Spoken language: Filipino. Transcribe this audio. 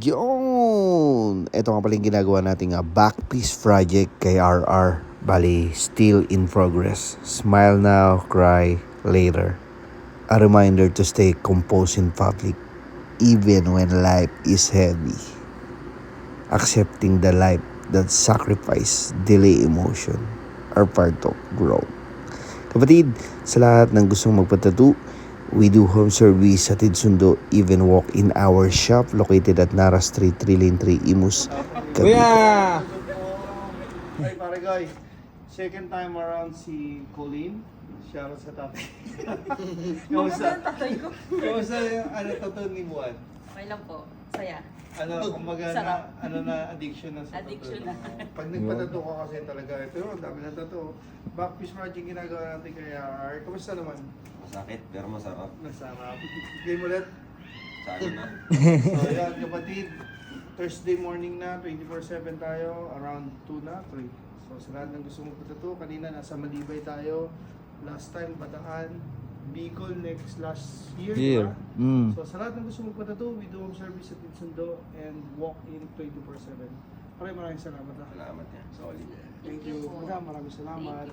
Yun! Ito nga pala yung ginagawa nating back piece project kay RR. Bali, still in progress. Smile now, cry later. A reminder to stay composed in public, even when life is heavy. Accepting the life that sacrifice, delay emotion, are part of growth. Kapatid, sa lahat ng gustong magpatattoo, we do home service sa Tidsundo, even walk in our shop located at Nara Street, 3 Lane 3, Imus, Cavite. Kuya! Ay, pare guys. Second time around si Colleen. Shoutout sa tatay. Kamusta? Kamusta yung tattoo ni Buwan? Okay lang po. Saya. Kumbaga Sarap. addiction na sa Addiction tattoo. na. Pag nagpatattoo ka kasi talaga, ito yun, dami na tattoo. Back piece project ginagawa natin kay RR. Kamusta naman? Masakit pero masarap. Masarap. Game ulit. Sana na. So yan, kapatid. Thursday morning na, 24/7 tayo, around 2 na, 3. So sa lahat ng gusto mong patattoo, kanina nasa Malibay tayo, last time Bataan, Bicol last year, diba? So sa lahat ng gusto mong patattoo, we do home service at Tidsundo and walk in 24/7. Maraming salamat. Salamat yan. Solid. Thank you. Maraming salamat.